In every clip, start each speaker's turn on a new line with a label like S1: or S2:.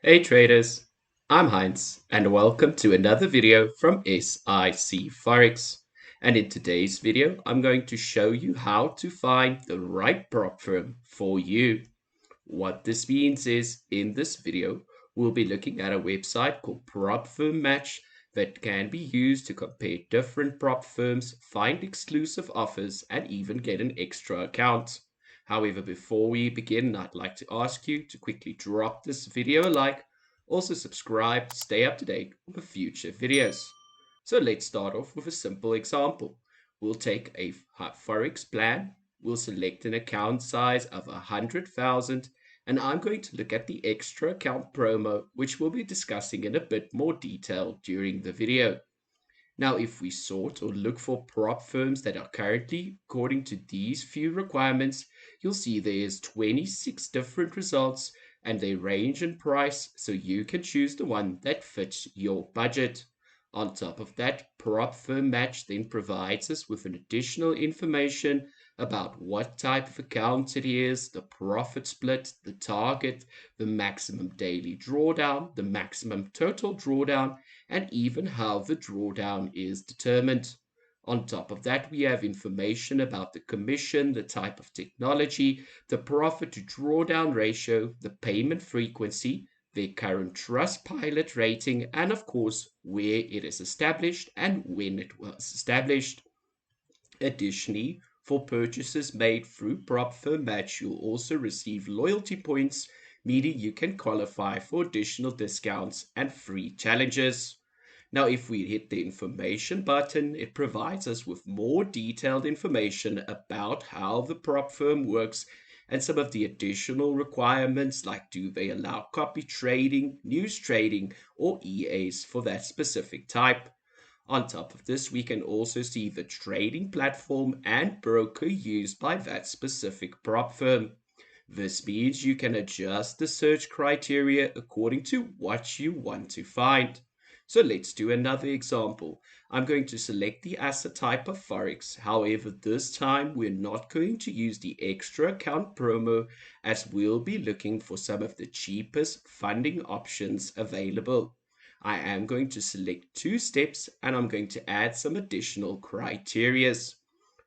S1: Hey traders, I'm Heinz and welcome to another video from SIC Forex. And in today's video, I'm going to show you how to find the right prop firm for you. What this means is in this video, we'll be looking at a website called propfirm match that can be used to compare different prop firms, find exclusive offers, and even get an extra account. However, before we begin, I'd like to ask you to quickly drop this video a like, also subscribe to stay up to date with future videos. So let's start off with a simple example. We'll take a Forex plan, we'll select an account size of 100,000, and I'm going to look at the extra account promo, which we'll be discussing in a bit more detail during the video. Now, if we sort or look for prop firms that are currently according to these few requirements, you'll see there's 26 different results and they range in price, so you can choose the one that fits your budget. On top of that, prop firm match then provides us with an additional information about what type of account it is, the profit split, the target, the maximum daily drawdown, the maximum total drawdown, and even how the drawdown is determined. On top of that, we have information about the commission, the type of technology, the profit to drawdown ratio, the payment frequency, their current trust pilot rating, and of course, where it is established and when it was established. Additionally, for purchases made through propfirm match, you'll also receive loyalty points, meaning you can qualify for additional discounts and free challenges. Now, if we hit the information button, it provides us with more detailed information about how the prop firm works and some of the additional requirements, like do they allow copy trading, news trading, or EAs for that specific type. On top of this, we can also see the trading platform and broker used by that specific prop firm. This means you can adjust the search criteria according to what you want to find. So let's do another example. I'm going to select the asset type of Forex. However, this time we're not going to use the extra account promo as we'll be looking for some of the cheapest funding options available. I am going to select two steps and I'm going to add some additional criterias.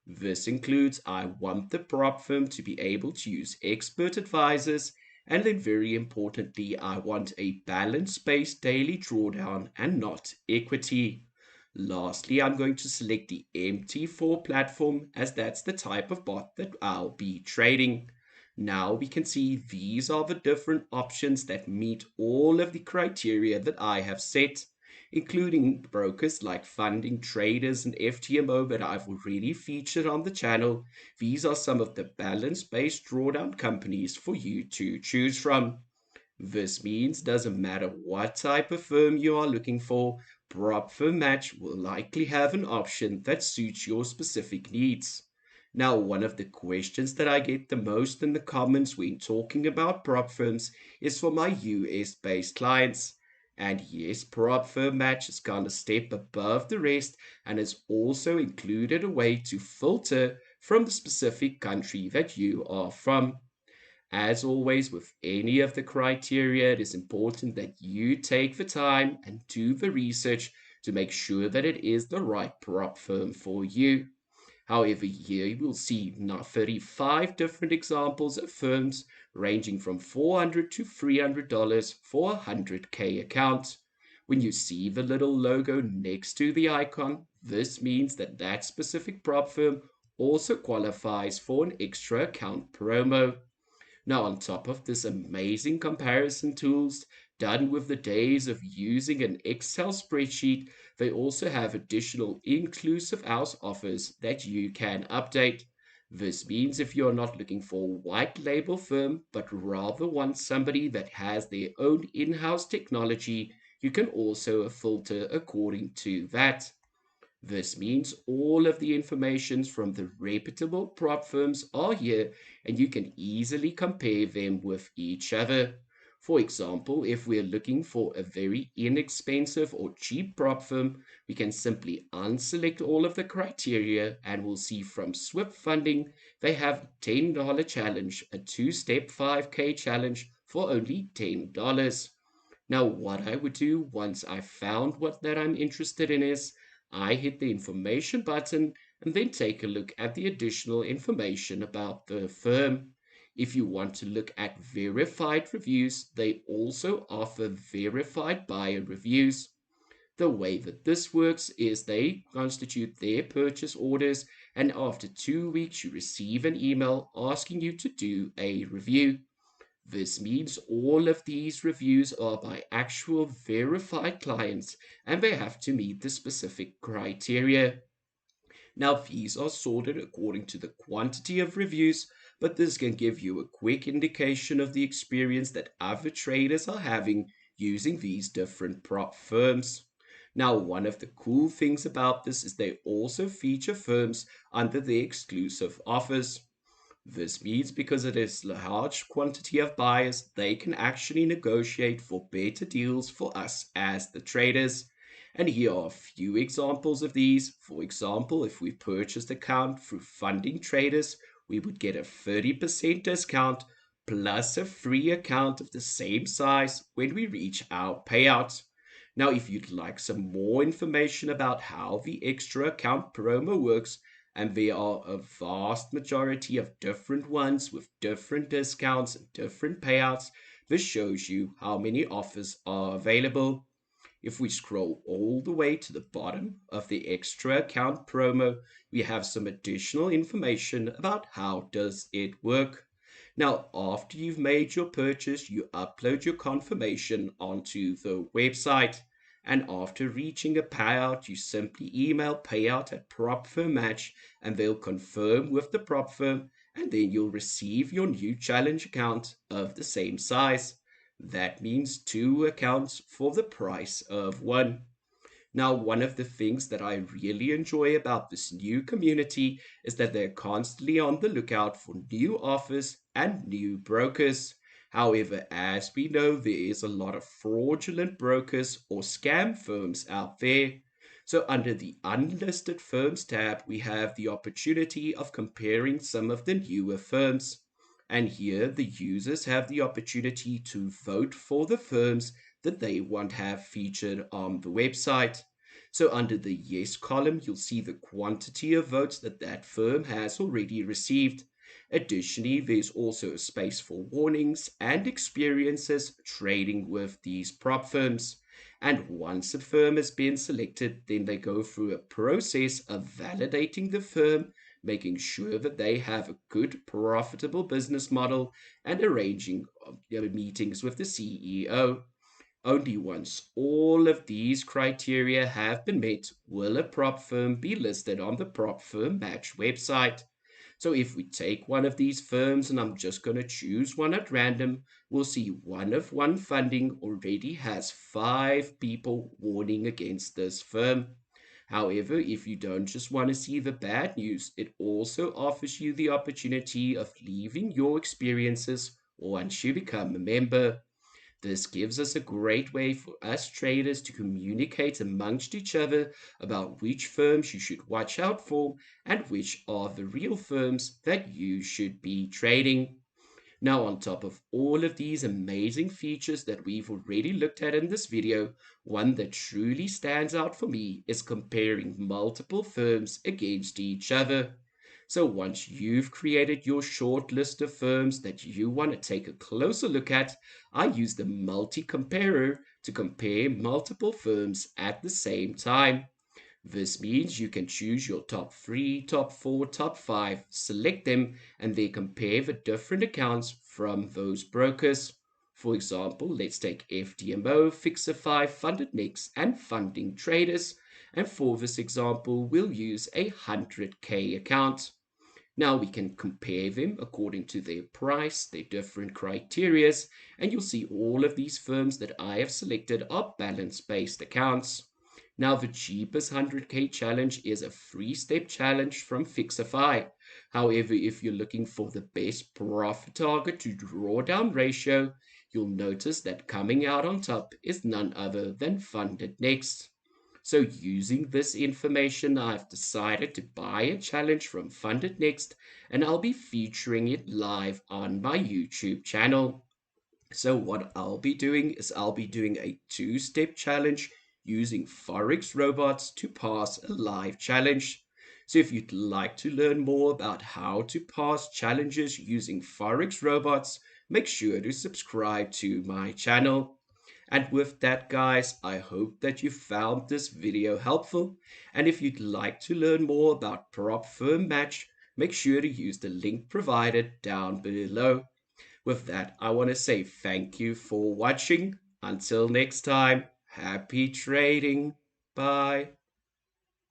S1: This includes I want the prop firm to be able to use expert advisors, and then very importantly, I want a balance-based daily drawdown and not equity. Lastly, I'm going to select the MT4 platform as that's the type of bot that I'll be trading. Now we can see these are the different options that meet all of the criteria that I have set, including brokers like funding traders and FTMO that I've already featured on the channel. These are some of the balance-based drawdown companies for you to choose from. This means doesn't matter what type of firm you are looking for, prop firm match will likely have an option that suits your specific needs. Now, one of the questions that I get the most in the comments when talking about prop firms is for my US based clients. And yes, prop firm match has gone a step above the rest and has also included a way to filter from the specific country that you are from. As always, with any of the criteria, it is important that you take the time and do the research to make sure that it is the right prop firm for you. However, here you will see now 35 different examples of firms ranging from $400 to $300 for a 100K account. When you see the little logo next to the icon, this means that that specific prop firm also qualifies for an extra account promo. Now, on top of this amazing comparison tools done with the days of using an Excel spreadsheet, they also have additional inclusive house offers that you can update. This means if you're not looking for a white label firm, but rather want somebody that has their own in-house technology, you can also filter according to that. This means all of the informations from the reputable prop firms are here and you can easily compare them with each other. For example, if we're looking for a very inexpensive or cheap prop firm, we can simply unselect all of the criteria and we'll see from Swift Funding they have $10 challenge, a two-step 5K challenge for only $10. Now, what I would do once I found what that I'm interested in is I hit the information button and then take a look at the additional information about the firm. If you want to look at verified reviews, they also offer verified buyer reviews. The way that this works is they constitute their purchase orders, and after 2 weeks, you receive an email asking you to do a review. This means all of these reviews are by actual verified clients and they have to meet the specific criteria. Now, fees are sorted according to the quantity of reviews, but this can give you a quick indication of the experience that other traders are having using these different prop firms. Now, one of the cool things about this is they also feature firms under their exclusive offers. This means because it is a large quantity of buyers, they can actually negotiate for better deals for us as the traders. And here are a few examples of these. For example, if we purchased account through funding traders, we would get a 30% discount plus a free account of the same size when we reach our payout. Now, if you'd like some more information about how the extra account promo works, and there are a vast majority of different ones with different discounts and different payouts. This shows you how many offers are available. If we scroll all the way to the bottom of the extra account promo, we have some additional information about how does it work. Now, after you've made your purchase, you upload your confirmation onto the website. And after reaching a payout, you simply email payout at propfirm match and they'll confirm with the prop firm, and then you'll receive your new challenge account of the same size. That means two accounts for the price of one. Now, one of the things that I really enjoy about this new community is that they're constantly on the lookout for new offers and new brokers. However, as we know, there is a lot of fraudulent brokers or scam firms out there. So, under the unlisted firms tab, we have the opportunity of comparing some of the newer firms. And here, the users have the opportunity to vote for the firms that they want to have featured on the website. So under the yes column, you'll see the quantity of votes that that firm has already received. Additionally, there's also a space for warnings and experiences trading with these prop firms. And once a firm has been selected, then they go through a process of validating the firm, making sure that they have a good, profitable business model, and arranging meetings with the CEO. Only once all of these criteria have been met will a prop firm be listed on the Prop Firm Match website. So if we take one of these firms, and I'm just going to choose one at random, we'll see one of one funding already has 5 people warning against this firm. However, if you don't just want to see the bad news, it also offers you the opportunity of leaving your experiences once you become a member. This gives us a great way for us traders to communicate amongst each other about which firms you should watch out for and which are the real firms that you should be trading. Now, on top of all of these amazing features that we've already looked at in this video, one that truly stands out for me is comparing multiple firms against each other. So once you've created your short list of firms that you want to take a closer look at, I use the multi-comparer to compare multiple firms at the same time. This means you can choose your top 3, top 4, top 5, select them, and then compare the different accounts from those brokers. For example, let's take FDMO, Fixify, Funded Next, and Funding Traders. And for this example, we'll use a 100K account. Now we can compare them according to their price, their different criterias, and you'll see all of these firms that I have selected are balance-based accounts. Now, the cheapest 100K challenge is a 3-step challenge from Fixify. However, if you're looking for the best profit target to drawdown ratio, you'll notice that coming out on top is none other than Funded Next. So, using this information, I've decided to buy a challenge from Funded Next, and I'll be featuring it live on my YouTube channel. So what I'll be doing is I'll be doing a two-step challenge using Forex robots to pass a live challenge. So if you'd like to learn more about how to pass challenges using Forex robots, make sure to subscribe to my channel. And with that, guys, I hope that you found this video helpful. And if you'd like to learn more about propfirm match, make sure to use the link provided down below. With that, I want to say thank you for watching. Until next time, happy trading. Bye.